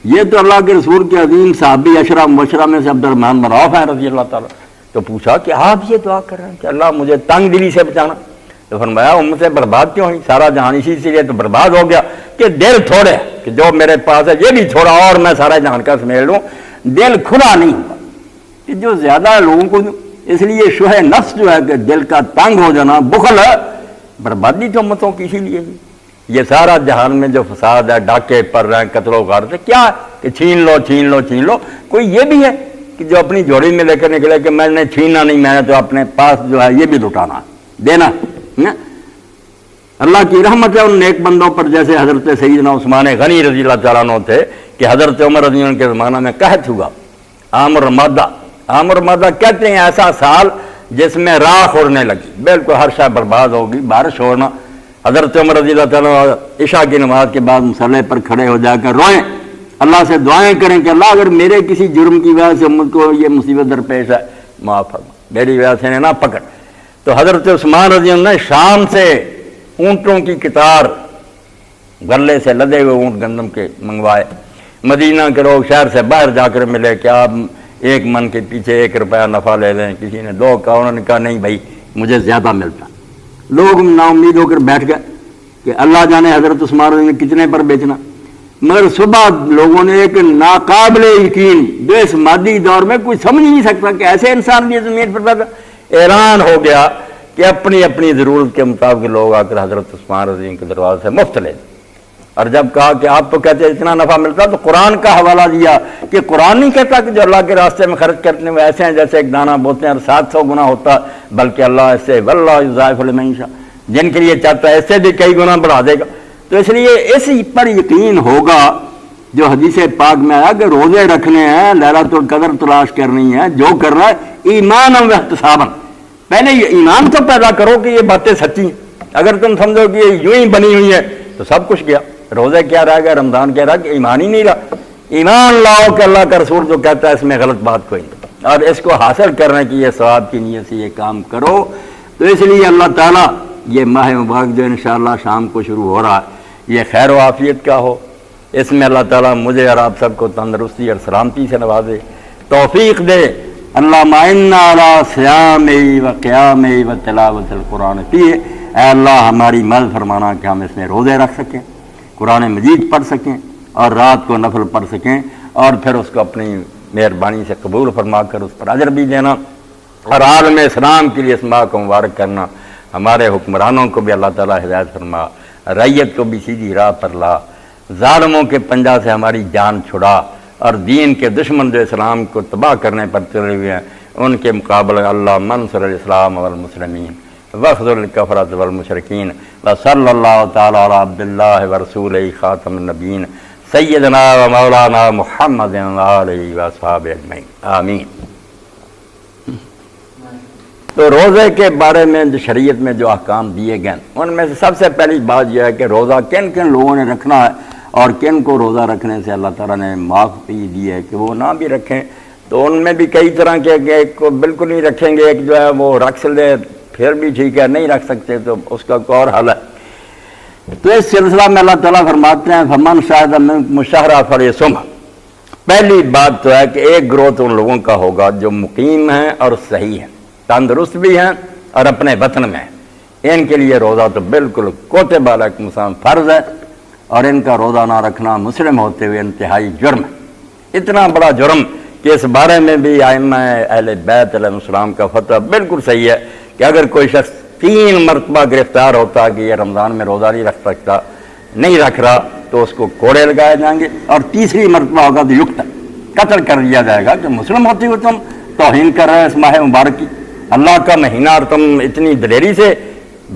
یہ تو اللہ کے رسول کے عظیم صحابی عشرہ مبشرہ میں سے عبد الرحمن بن عوف ہیں رضی اللہ تعالیٰ۔ تو پوچھا کہ آپ یہ دعا کر رہے ہیں کہ اللہ مجھے تنگ دلی سے بچانا؟ تو فرمایا امت سے برباد کیوں ہوئی، سارا جہان اسی سے لیے تو برباد ہو گیا کہ دل تھوڑے کہ جو میرے پاس ہے یہ بھی تھوڑا اور میں سارا جہان کا سمیٹ لوں، دل کھلا نہیں ہوا کہ جو زیادہ لوگوں کو۔ اس لیے شوہ نفس جو ہے کہ دل کا تنگ ہو جانا، بخل ہے، بربادی تو امتوں کی اسی لیے۔ یہ سارا جہان میں جو فساد ہے، ڈاکے پڑ رہے ہیں، قتل و غارت، کیا ہے کہ چھین لو چھین لو چھین لو۔ کوئی یہ بھی ہے کہ جو اپنی جوڑی میں لے کر نکلے کہ میں نے چھیننا نہیں، میں نے تو اپنے پاس جو ہے یہ بھی لٹانا دینا۔ اللہ کی رحمت ہے ان نیک بندوں پر، جیسے حضرت سیدنا عثمان غنی رضی اللہ تعالیٰ عنہ تھے کہ حضرت عمر رضی اللہ عنہ کے زمانہ میں قحط ہوا، عام رمادہ۔ عام رمادہ کہتے ہیں ایسا سال جس میں راکھ اڑنے لگی، بالکل ہر شے برباد ہوگی، بارش ہونا۔ حضرت عمر رضی اللہ تعالیٰ عشاء کی نماز کے بعد مصلی پر کھڑے ہو جا کر روئیں، اللہ سے دعائیں کریں کہ اللہ اگر میرے کسی جرم کی وجہ سے امت کو یہ مصیبت درپیش ہے معاف فرما، میری وجہ سے نہ پکڑ۔ تو حضرت عثمان رضی اللہ عنہ شام سے اونٹوں کی قطار، غلے سے لدے ہوئے اونٹ گندم کے منگوائے، مدینہ کے لوگ شہر سے باہر جا کر ملے کہ آپ 1 من کے پیچھے 1 روپیہ نفع لے لیں، کسی نے 2 کہا، انہوں نے کہا نہیں بھائی مجھے زیادہ ملتا۔ لوگ نا امید ہو کر بیٹھ گئے کہ اللہ جانے حضرت عثمان نے کتنے پر بیچنا، مگر صبح لوگوں نے ایک ناقابل یقین جو اس مادی دور میں کوئی سمجھ نہیں سکتا کہ ایسے انسان بھی زمین پر پیدا، اعلان ہو گیا کہ اپنی اپنی ضرورت کے مطابق لوگ آ کر حضرت عثمان رضی اللہ عنہ کے دروازے سے مفت لے۔ اور جب کہا کہ آپ تو کہتے ہیں اتنا نفع ملتا، تو قرآن کا حوالہ دیا کہ قرآن نہیں کہتا کہ جو اللہ کے راستے میں خرچ کرتے ہیں ایسے ہیں جیسے ایک دانہ بوتے ہیں اور 700 گنا ہوتا، بلکہ اللہ اس سے واللہ یضاعف لمن یشاء، جن کے لیے چاہتا ہے اس سے بھی کئی گنا بڑھا دے گا۔ تو اس لیے اس پر یقین ہوگا جو حدیث پاک میں آیا کہ روزے رکھنے ہیں، لیلۃ القدر تلاش کرنی ہے، جو کرنا ہے ایمان و احتسابا، پہلے یہ ایمان تو پیدا کرو کہ یہ باتیں سچی ہیں۔ اگر تم سمجھو کہ یہ یوں ہی بنی ہوئی ہے تو سب کچھ گیا، روزے کیا رہ گیا، رمضان کیا رہا کہ ایمان ہی نہیں رہا۔ ایمان لاؤ کہ اللہ کا رسول جو کہتا ہے اس میں غلط بات کوئی نہیں، اور اس کو حاصل کرنے کی یہ ثواب کی نیت سے یہ کام کرو۔ تو اس لیے اللہ تعالیٰ یہ ماہ مبارک جو انشاءاللہ شام کو شروع ہو رہا ہے یہ خیر و عافیت کا ہو، اس میں اللہ تعالیٰ مجھے اور آپ سب کو تندرستی اور سلامتی سے نوازے، توفیق دے۔ اللہم انا علی صیام و قیام و تلاوت القرآن فیہ، اے اللہ ہماری مدد فرمانا کہ ہم اس میں روزے رکھ سکیں، قرآن مجید پڑھ سکیں اور رات کو نفل پڑھ سکیں، اور پھر اس کو اپنی مہربانی سے قبول فرما کر اس پر اجر بھی دینا، اور عالم اسلام کے لیے اس ماہ کو مبارک کرنا۔ ہمارے حکمرانوں کو بھی اللہ تعالیٰ ہدایت فرما، رعیت کو بھی سیدھی راہ پر لا، ظالموں کے پنجہ سے ہماری جان چھڑا، اور دین کے دشمن جو اسلام کو تباہ کرنے پر چلے ہوئے ہیں ان کے مقابلے اللہ منصر الاسلام والمسلمین واخذل الکفرۃ والمشرکین، وصلی اللہ تعالی علی عبد اللہ ورسولہ خاتم النبیین سیدنا و مولانا محمد علیہ واصحابہ اجمعین، آمین۔ تو روزے کے بارے میں جو شریعت میں جو احکام دیے گئے ان میں سے سب سے پہلی بات یہ ہے کہ روزہ کن کن لوگوں نے رکھنا ہے، اور کن کو روزہ رکھنے سے اللہ تعالیٰ نے معافی دی ہے کہ وہ نہ بھی رکھیں۔ تو ان میں بھی کئی طرح کے، ایک کو بالکل نہیں رکھیں گے، ایک جو ہے وہ رکھ لے پھر بھی ٹھیک ہے، نہیں رکھ سکتے تو اس کا کوئی اور حل ہے۔ تو اس سلسلہ میں اللہ تعالیٰ فرماتے ہیں فمن شاہد منکم الشہر فلیصمہ، پہلی بات تو ہے کہ ایک گروہ تو ان لوگوں کا ہوگا جو مقیم ہیں اور صحیح ہیں، تندرست بھی ہیں اور اپنے وطن میں ہیں، ان کے لیے روزہ تو بالکل کوتب علیکم الصیام فرض ہے، اور ان کا روزہ نہ رکھنا مسلم ہوتے ہوئے انتہائی جرم ہے، اتنا بڑا جرم کہ اس بارے میں بھی ائمہ اہل بیت علیہ السلام کا فتویٰ بالکل صحیح ہے کہ اگر کوئی شخص 3 مرتبہ گرفتار ہوتا کہ یہ رمضان میں روزہ نہیں رکھ سکتا، نہیں رکھ رہا، تو اس کو کوڑے لگائے جائیں گے، اور تیسری مرتبہ ہوگا تو یقتل، قتل کر دیا جائے گا کہ مسلم ہوتے ہوئے تم توہین کر رہے ہیں اس ماہ مبارک کی، اللہ کا مہینہ، اور تم اتنی دلیری سے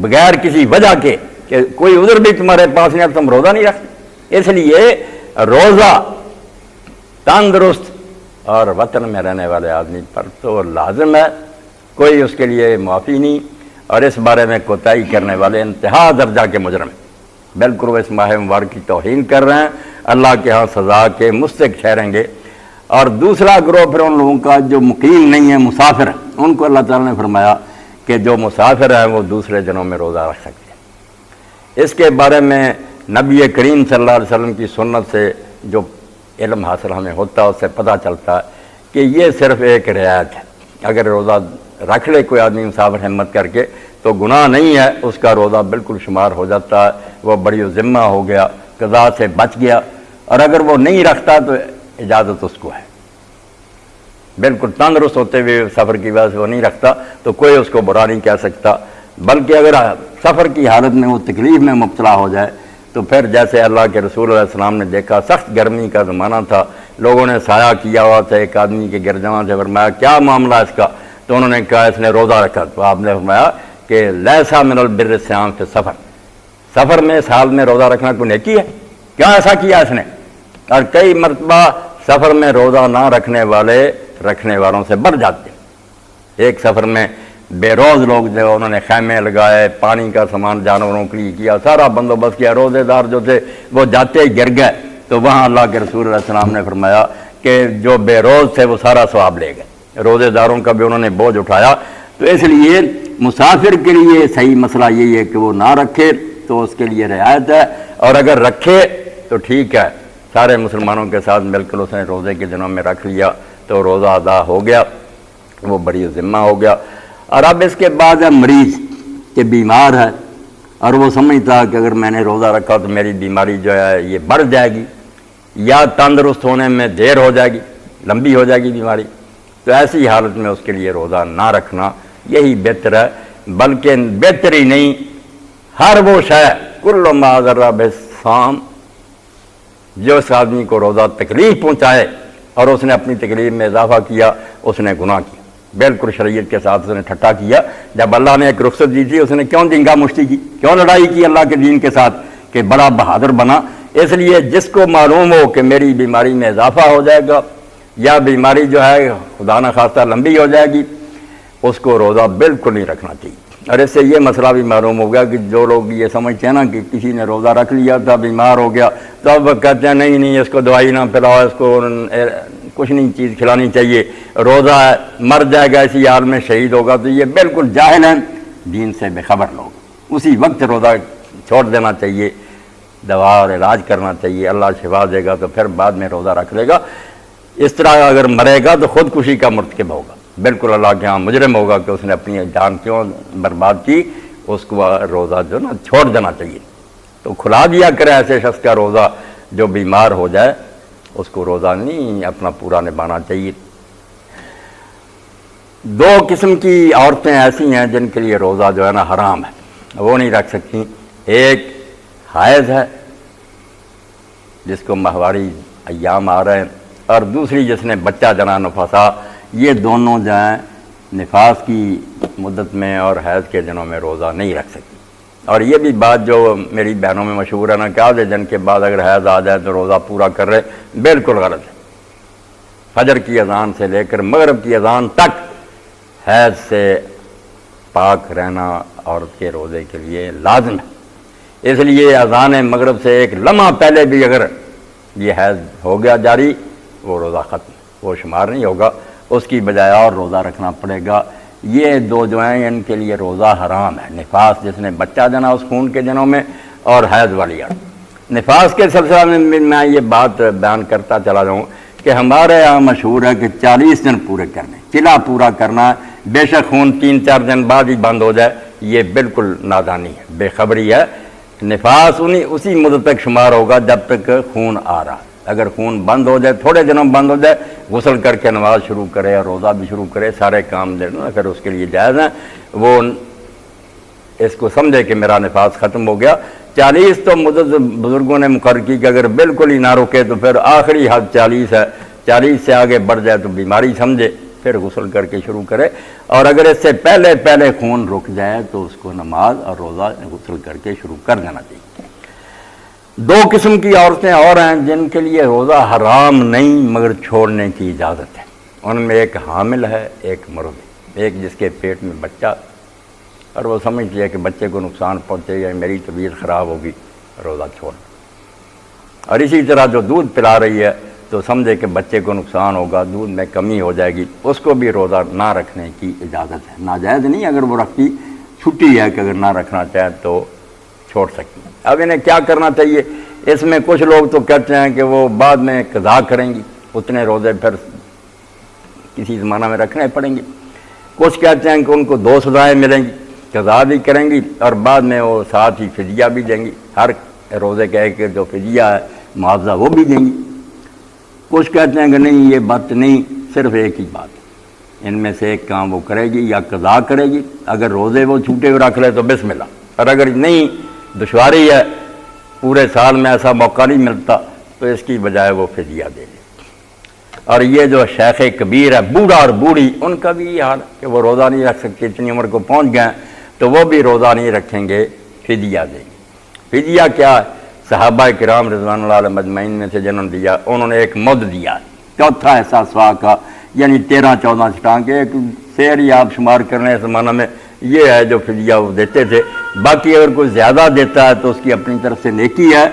بغیر کسی وجہ کے کہ کوئی عذر بھی تمہارے پاس نہیں، تم روزہ نہیں رکھتے۔ اس لیے روزہ تندرست اور وطن میں رہنے والے آدمی پر تو لازم ہے، کوئی اس کے لیے معافی نہیں، اور اس بارے میں کوتاہی کرنے والے انتہا درجہ کے مجرم ہیں، بالکل وہ اس ماہ مبارک کی توہین کر رہے ہیں، اللہ کے ہاں سزا کے مستحق ٹھہریں گے۔ اور دوسرا گروہ پھر ان لوگوں کا جو مقیم نہیں ہے، مسافر ہیں، ان کو اللہ تعالیٰ نے فرمایا کہ جو مسافر ہیں وہ دوسرے دنوں میں روزہ رکھ سکتے ہیں۔ اس کے بارے میں نبی کریم صلی اللہ علیہ وسلم کی سنت سے جو علم حاصل ہمیں ہوتا ہے اس سے پتہ چلتا ہے کہ یہ صرف ایک رعایت ہے، اگر روزہ رکھ لے کوئی آدمی مسافر ہمت کر کے تو گناہ نہیں ہے، اس کا روزہ بالکل شمار ہو جاتا ہے، وہ بڑی ذمہ ہو گیا، قضا سے بچ گیا، اور اگر وہ نہیں رکھتا تو اجازت اس کو ہے، بالکل تندرست ہوتے ہوئے سفر کی وجہ سے وہ نہیں رکھتا تو کوئی اس کو برا نہیں کہہ سکتا، بلکہ اگر سفر کی حالت میں وہ تکلیف میں مبتلا ہو جائے تو پھر جیسے اللہ کے رسول علیہ السلام نے دیکھا، سخت گرمی کا زمانہ تھا، لوگوں نے سایہ کیا ہوا تھا، ایک آدمی کے گرجواں سے فرمایا کیا معاملہ اس کا، تو انہوں نے کہا اس نے روزہ رکھا، تو آپ نے فرمایا کہ لیسا من البر الصیام فی السفر، سفر میں اس حال میں روزہ رکھنا کوئی نیکی ہے، کیا ایسا کیا اس نے؟ اور کئی مرتبہ سفر میں روزہ نہ رکھنے والوں سے بڑھ جاتے ہیں۔ ایک سفر میں بے روز لوگ جو انہوں نے خیمے لگائے، پانی کا سامان جانوروں کے لیے کیا، سارا بندوبست کیا، روزے دار جو تھے وہ جاتے ہی گر گئے، تو وہاں اللہ کے رسول علیہ السلام نے فرمایا کہ جو بے روز تھے وہ سارا ثواب لے گئے، روزے داروں کا بھی انہوں نے بوجھ اٹھایا۔ تو اس لیے مسافر کے لیے صحیح مسئلہ یہی ہے کہ وہ نہ رکھے، تو اس کے لیے رعایت ہے، اور اگر رکھے تو ٹھیک ہے، سارے مسلمانوں کے ساتھ مل کر اس نے روزے کے دنوں میں رکھ لیا تو روزہ ادا ہو گیا، وہ بڑی ذمہ ہو گیا۔ اور اب اس کے بعد ہے مریض کہ بیمار ہے اور وہ سمجھتا کہ اگر میں نے روزہ رکھا تو میری بیماری جو ہے یہ بڑھ جائے گی یا تندرست ہونے میں دیر ہو جائے گی، لمبی ہو جائے گی بیماری، تو ایسی حالت میں اس کے لیے روزہ نہ رکھنا یہی بہتر ہے۔ بلکہ بہتر ہی نہیں، ہر وہ شے کل ما ضر بالصوم، جو اس آدمی کو روزہ تکلیف پہنچائے اور اس نے اپنی تکلیف میں اضافہ کیا، اس نے گناہ کیا، بالکل شریعت کے ساتھ اس نے ٹھٹا کیا۔ جب اللہ نے ایک رخصت دی تھی اس نے کیوں دینگا مشتی کی، کیوں لڑائی کی اللہ کے دین کے ساتھ کہ بڑا بہادر بنا؟ اس لیے جس کو معلوم ہو کہ میری بیماری میں اضافہ ہو جائے گا یا بیماری جو ہے خدا نہ خواستہ لمبی ہو جائے گی، اس کو روزہ بالکل نہیں رکھنا چاہیے۔ اور اس سے یہ مسئلہ بھی معلوم ہو گیا کہ جو لوگ یہ سمجھتے ہیں نا کہ کسی نے روزہ رکھ لیا تھا بیمار ہو گیا تو اب کہتے ہیں نہیں اس کو دوائی نہ پلاؤ، اس کو کچھ نہیں چیز کھلانی چاہیے، روزہ ہے مر جائے گا اسی حال میں شہید ہوگا، تو یہ بالکل جاہل ہیں، دین سے بے خبر لوگ۔ اسی وقت روزہ چھوڑ دینا چاہیے، دوا اور علاج کرنا چاہیے، اللہ شفا دے گا تو پھر بعد میں روزہ رکھ لے گا۔ اس طرح اگر مرے گا تو خودکشی کا مرتکب ہوگا، بالکل اللہ کے ہاں مجرم ہوگا کہ اس نے اپنی جان کیوں برباد کی۔ اس کو روزہ جو نا چھوڑ دینا چاہیے، تو کھلا دیا کرے ایسے شخص کا روزہ جو بیمار ہو جائے، اس کو روزہ نہیں اپنا پورا نبھانا چاہیے۔ دو قسم کی عورتیں ایسی ہیں جن کے لیے روزہ جو ہے نا حرام ہے، وہ نہیں رکھ سکتی۔ ایک حائض ہے جس کو ماہواری ایام آ رہے ہیں، اور دوسری جس نے بچہ جنا نفسا۔ یہ دونوں جو ہیں نفاس کی مدت میں اور حیض کے دنوں میں روزہ نہیں رکھ سکتی۔ اور یہ بھی بات جو میری بہنوں میں مشہور ہے نا کہ آدھے دن کے بعد اگر حیض آ جائے تو روزہ پورا کر رہے، بالکل غلط ہے۔ فجر کی اذان سے لے کر مغرب کی اذان تک حیض سے پاک رہنا عورت کے روزے کے لیے لازم ہے۔ اس لیے اذان مغرب سے ایک لمحہ پہلے بھی اگر یہ حیض ہو گیا جاری، وہ روزہ ختم، وہ شمار نہیں ہوگا، اس کی بجائے اور روزہ رکھنا پڑے گا۔ یہ دو جو ہیں ان کے لیے روزہ حرام ہے، نفاس جس نے بچہ جنا اس خون کے دنوں میں، اور حیض والی عورت۔ نفاس کے سلسلہ میں یہ بات بیان کرتا چلا جاؤں کہ ہمارے یہاں مشہور ہے کہ 40 دن پورے کرنے، چلا پورا کرنا ہے، بے شک خون 3-4 دن بعد ہی بند ہو جائے، یہ بالکل نادانی ہے، بے خبری ہے۔ نفاس اسی مدت تک شمار ہوگا جب تک خون آ رہا۔ اگر خون بند ہو جائے، تھوڑے دنوں بند ہو جائے، غسل کر کے نماز شروع کرے اور روزہ بھی شروع کرے، سارے کام دینا اگر اس کے لیے جائز ہیں، وہ اس کو سمجھے کہ میرا نفاس ختم ہو گیا۔ 40 تو مدت بزرگوں نے مقرر کی کہ اگر بالکل ہی نہ رکے تو پھر آخری حد 40 ہے، 40 سے آگے بڑھ جائے تو بیماری سمجھے، پھر غسل کر کے شروع کرے، اور اگر اس سے پہلے خون رک جائے تو اس کو نماز اور روزہ غسل کر کے شروع کر دینا چاہیے۔ دو قسم کی عورتیں اور ہیں جن کے لیے روزہ حرام نہیں مگر چھوڑنے کی اجازت ہے۔ ان میں ایک حامل ہے، ایک مرد ہے، ایک جس کے پیٹ میں بچہ اور وہ سمجھتی ہے کہ بچے کو نقصان پہنچے گا، میری طبیعت خراب ہوگی، روزہ چھوڑ۔ اور اسی طرح جو دودھ پلا رہی ہے تو سمجھے کہ بچے کو نقصان ہوگا، دودھ میں کمی ہو جائے گی، اس کو بھی روزہ نہ رکھنے کی اجازت ہے۔ ناجائز نہیں اگر وہ رکھتی، چھٹی ہے کہ اگر نہ رکھنا چاہے تو چھوڑ سکتی۔ اب انہیں کیا کرنا چاہیے؟ اس میں کچھ لوگ تو کہتے ہیں کہ وہ بعد میں قضا کریں گی، اتنے روزے پھر کسی زمانہ میں رکھنے پڑیں گے۔ کچھ کہتے ہیں کہ ان کو 2 سزائیں ملیں گی، قضا بھی کریں گی اور بعد میں وہ ساتھ ہی فدیہ بھی دیں گی، ہر روزے کا ایک جو فدیہ ہے معاوضہ وہ بھی دیں گی۔ کچھ کہتے ہیں کہ نہیں، یہ بات نہیں، صرف ایک ہی بات، ان میں سے ایک کام وہ کرے گی، یا قضا کرے گی، اگر روزے وہ چھوٹے ہوئے رکھ لے تو بسم اللہ، اور اگر نہیں دشواری ہے، پورے سال میں ایسا موقع نہیں ملتا، تو اس کی بجائے وہ فدیہ دے دے۔ اور یہ جو شیخ کبیر ہے، بوڑھا اور بوڑھی، ان کا بھی یہ حال ہے کہ وہ روزہ نہیں رکھ سکتے، اتنی عمر کو پہنچ گئے تو وہ بھی روزہ نہیں رکھیں گے، فدیہ دیں گے۔ فدیہ کیا ہے؟ صحابہ کرام رضوان اللہ علیہم اجمعین میں سے جنم دیا، انہوں نے ایک مد دیا، چوتھا حصہ سوا کا، یعنی 13-14 چھٹانکے، ایک سیر ہی آپ شمار کرنے اس زمانہ میں، یہ ہے جو فدیہ وہ دیتے تھے۔ باقی اگر کوئی زیادہ دیتا ہے تو اس کی اپنی طرف سے نیکی ہے،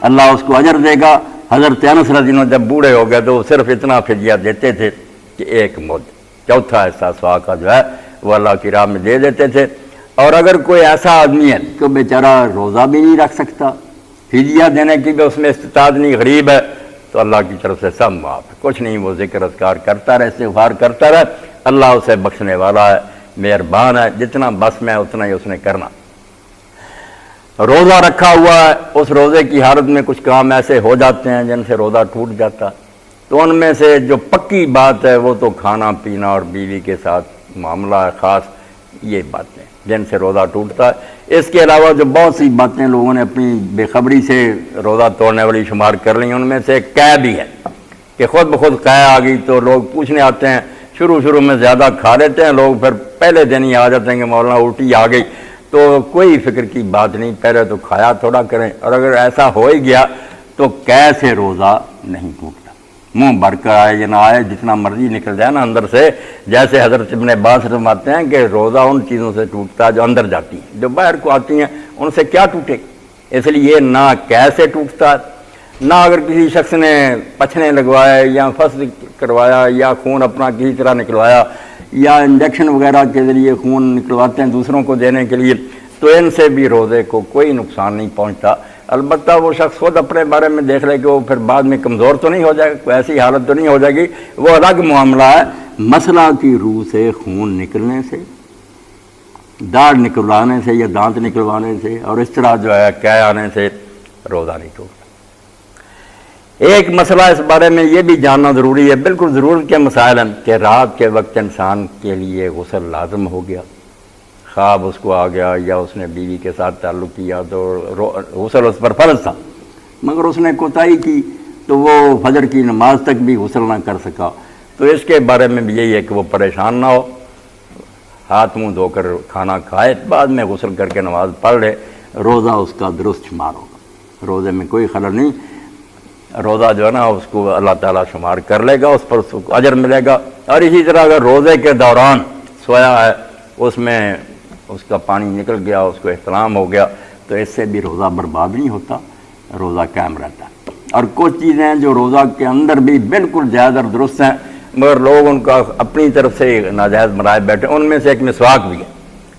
اللہ اس کو اجر دے گا۔ حضرت انس رضی اللہ عنہ جب بوڑھے ہو گئے تو وہ صرف اتنا فدیہ دیتے تھے کہ ایک مد، چوتھا حصہ سوا کا جو ہے وہ اللہ کی راہ میں دے دیتے تھے۔ اور اگر کوئی ایسا آدمی ہے کہ بیچارہ روزہ بھی نہیں رکھ سکتا، فدیہ دینے کی بھی اس میں استطاعت نہیں، غریب ہے، تو اللہ کی طرف سے سب معاف ہے، کچھ نہیں، وہ ذکر اذکار کرتا رہے، استغفار کرتا رہے، اللہ اسے بخشنے والا ہے، مہربان ہے، جتنا بس میں اتنا ہی اس نے کرنا۔ روزہ رکھا ہوا ہے، اس روزے کی حالت میں کچھ کام ایسے ہو جاتے ہیں جن سے روزہ ٹوٹ جاتا ہے، تو ان میں سے جو پکی بات ہے وہ تو کھانا پینا اور بیوی کے ساتھ معاملہ ہے خاص، یہ باتیں جن سے روزہ ٹوٹتا ہے۔ اس کے علاوہ جو بہت سی باتیں لوگوں نے اپنی بے خبری سے روزہ توڑنے والی شمار کر لی، ان میں سے قے بھی ہے کہ خود بخود قے آ گئی تو لوگ پوچھنے آتے ہیں، شروع میں زیادہ کھا لیتے ہیں لوگ، پھر پہلے دن ہی آ جاتے ہیں کہ مولانا الٹی آ گئی، تو کوئی فکر کی بات نہیں، پہلے تو کھایا تھوڑا کریں، اور اگر ایسا ہو ہی گیا تو قے سے روزہ نہیں ٹوٹتا، منہ بھر کر آئے یا نہ آئے، جتنا مرضی نکل جائے نا اندر سے، جیسے حضرت ابن عباس فرماتے ہیں کہ روزہ ان چیزوں سے ٹوٹتا ہے جو اندر جاتی ہیں، جو باہر کو آتی ہیں ان سے کیا ٹوٹے، اس لیے نہ قے سے ٹوٹتا، نہ اگر کسی شخص نے پچھنے لگوائے یا فصل کروایا یا خون اپنا کسی طرح نکلوایا یا انجیکشن وغیرہ کے ذریعے خون نکلواتے ہیں دوسروں کو دینے کے لیے، تو ان سے بھی روزے کو کوئی نقصان نہیں پہنچتا۔ البتہ وہ شخص خود اپنے بارے میں دیکھ لے کہ وہ پھر بعد میں کمزور تو نہیں ہو جائے گا، کوئی ایسی حالت تو نہیں ہو جائے گی، وہ الگ معاملہ ہے۔ مسئلہ کی روح سے خون نکلنے سے، داڑھ نکلوانے سے یا دانت نکلوانے سے اور اس طرح جو ہے قے آنے سے روزہ نہیں ٹوٹتا۔ ایک مسئلہ اس بارے میں یہ بھی جاننا ضروری ہے، بالکل ضرورت کے مسائل ہیں، کہ رات کے وقت انسان کے لیے غسل لازم ہو گیا، خواب اس کو آ گیا یا اس نے بیوی کے ساتھ تعلق کیا تو غسل اس پر فرض تھا، مگر اس نے کوتاہی کی تو وہ فجر کی نماز تک بھی غسل نہ کر سکا، تو اس کے بارے میں بھی یہی ہے کہ وہ پریشان نہ ہو، ہاتھ منہ دھو کر کھانا کھائے، بعد میں غسل کر کے نماز پڑھ لے، روزہ اس کا درست شمار ہوگا، روزے میں کوئی خلل نہیں، روزہ جو ہے نا اس کو اللہ تعالیٰ شمار کر لے گا، اس پر اس کو اجر ملے گا۔ اور اسی طرح اگر روزے کے دوران سویا ہے، اس میں اس کا پانی نکل گیا، اس کو احتلام ہو گیا، تو اس سے بھی روزہ برباد نہیں ہوتا، روزہ قائم رہتا ہے۔ اور کچھ چیزیں جو روزہ کے اندر بھی بالکل جائز اور درست ہیں مگر لوگ ان کا اپنی طرف سے ناجائز بنائے بیٹھے، ان میں سے ایک مسواک بھی ہے۔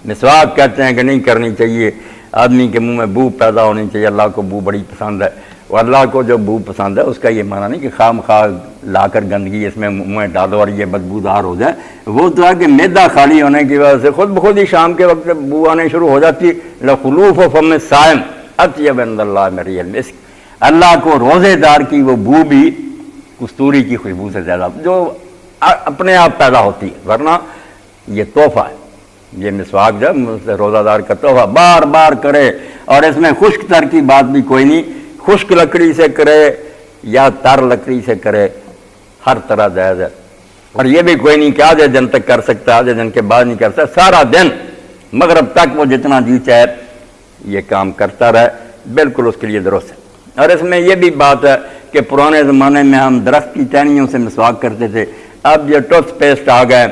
مسواک کہتے ہیں کہ نہیں کرنی چاہیے، آدمی کے منہ میں بو پیدا ہونی چاہیے، اللہ کو بو بڑی پسند ہے، اور اللہ کو جو بو پسند ہے اس کا یہ معنی نہیں کہ خام خواہ لا کر گندگی اس میں منہ میں ڈالو اور یہ بدبودار ہو جائے، وہ تو ہے کہ معدہ خالی ہونے کی وجہ سے خود بخود ہی شام کے وقت بو آنے شروع ہو جاتی، لخلوف فم الصائم اطیب عند اللہ من ریح المسک، اللہ کو روزے دار کی وہ بو بھی کستوری کی خوشبو سے زیادہ جو اپنے آپ پیدا ہوتی ہے، ورنہ یہ تحفہ ہے، یہ مسواک جو روزہ دار کا تحفہ بار بار کرے، اور اس میں خشک تر کی بات بھی کوئی نہیں، خشک لکڑی سے کرے یا تر لکڑی سے کرے، ہر طرح جائز ہے، اور یہ بھی کوئی نہیں کہ آدھے دن تک کر سکتا، آدھے دن کے بعد نہیں کر سکتا، سارا دن مغرب تک وہ جتنا جی چاہے یہ کام کرتا رہے، بالکل اس کے لیے درست ہے۔ اور اس میں یہ بھی بات ہے کہ پرانے زمانے میں ہم درخت کی ٹہنیوں سے مسواک کرتے تھے، اب یہ ٹوتھ پیسٹ آ گئے،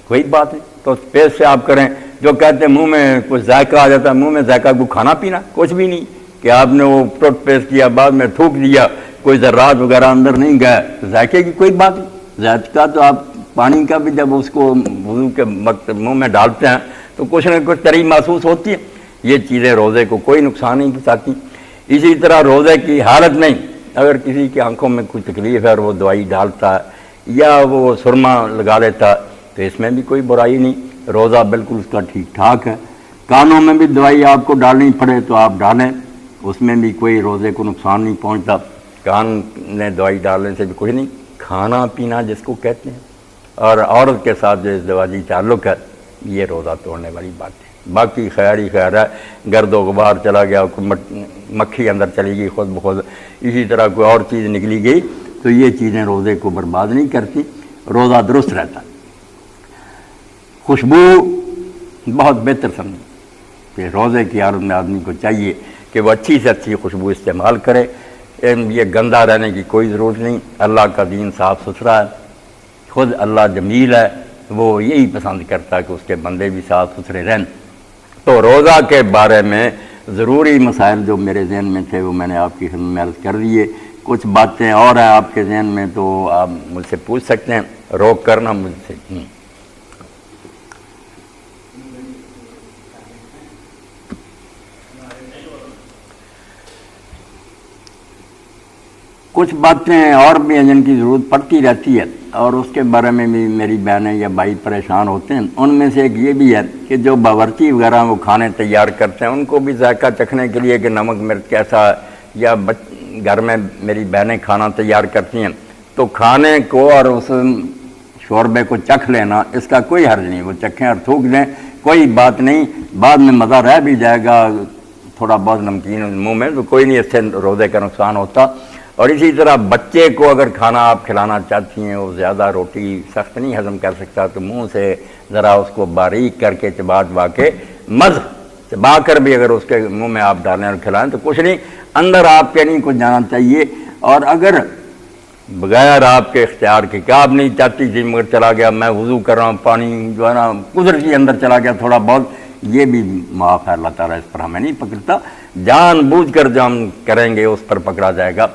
کوئی بات نہیں، ٹوتھ پیسٹ سے آپ کریں، جو کہتے ہیں منہ میں کچھ ذائقہ آ جاتا ہے، منہ میں ذائقہ کو کھانا پینا کچھ بھی نہیں، کہ آپ نے وہ ٹوتھ پیسٹ کیا بعد میں تھوک دیا، کوئی ذرات وغیرہ اندر نہیں گئے، ذائقے کی کوئی بات نہیں، ذائقہ تو آپ پانی کا بھی جب اس کو وضو کے وقت منہ میں ڈالتے ہیں تو کچھ نہ کچھ تری محسوس ہوتی ہے، یہ چیزیں روزے کو کوئی نقصان نہیں پہنچاتی۔ اسی طرح روزے کی حالت نہیں، اگر کسی کی آنکھوں میں کوئی تکلیف ہے اور وہ دوائی ڈالتا ہے یا وہ سرما لگا لیتا ہے تو اس میں بھی کوئی برائی نہیں، روزہ بالکل اس کا ٹھیک ٹھاک ہے۔ کانوں میں بھی دوائی آپ کو ڈالنی پڑے تو آپ ڈالیں، اس میں بھی کوئی روزے کو نقصان نہیں پہنچتا، کان میں دوائی ڈالنے سے بھی کچھ نہیں۔ کھانا پینا جس کو کہتے ہیں اور عورت کے ساتھ جو ازدواجی تعلق ہے یہ روزہ توڑنے والی بات ہے، باقی خیر ہی خیر ہے، گرد و غبار چلا گیا، مکھی اندر چلی گئی خود بخود، اسی طرح کوئی اور چیز نکلی گئی تو یہ چیزیں روزے کو برباد نہیں کرتی، روزہ درست رہتا۔ خوشبو بہت بہتر سمجھیں کہ روزے کی حالت میں آدمی کو چاہیے کہ وہ اچھی سے اچھی خوشبو استعمال کرے، یہ گندا رہنے کی کوئی ضرورت نہیں، اللہ کا دین صاف ستھرا ہے، خود اللہ جمیل ہے، وہ یہی پسند کرتا ہے کہ اس کے بندے بھی صاف ستھرے رہیں۔ تو روزہ کے بارے میں ضروری مسائل جو میرے ذہن میں تھے وہ میں نے آپ کی خدمت میں عرض کر دیے، کچھ باتیں اور ہیں آپ کے ذہن میں تو آپ مجھ سے پوچھ سکتے ہیں، روک کرنا مجھ سے کچھ باتیں اور بھی ہیں جن کی ضرورت پڑتی رہتی ہے اور اس کے بارے میں بھی میری بہنیں یا بھائی پریشان ہوتے ہیں. ان میں سے ایک یہ بھی ہے کہ جو باورچی وغیرہ وہ کھانے تیار کرتے ہیں ان کو بھی ذائقہ چکھنے کے لیے کہ نمک مرچ کیسا، یا گھر میں میری بہنیں کھانا تیار کرتی ہیں تو کھانے کو اور اس شوربے کو چکھ لینا اس کا کوئی حرج نہیں، وہ چکھیں اور تھوک دیں، کوئی بات نہیں، بعد میں مزہ رہ بھی جائے گا تھوڑا بہت نمکین منہ میں تو کوئی نہیں، اس سے روزے کا نقصان ہوتا. اور اسی طرح بچے کو اگر کھانا آپ کھلانا چاہتی ہیں، وہ زیادہ روٹی سخت نہیں ہضم کر سکتا، تو منہ سے ذرا اس کو باریک کر کے چبا کے مزہ چبا کر بھی اگر اس کے منہ میں آپ ڈالیں اور کھلائیں تو کچھ نہیں، اندر آپ کے نہیں کچھ جانا چاہیے. اور اگر بغیر آپ کے اختیار کے کہ آپ نہیں چاہتی تھی مگر چلا گیا، میں وضو کر رہا ہوں، پانی جو ہے نا قدرتی اندر چلا گیا تھوڑا بہت، یہ بھی معاف ہے، اللہ تعالیٰ اس پر ہمیں نہیں پکڑتا. جان بوجھ کر جو ہم کریں گے اس پر پکڑا جائے گا.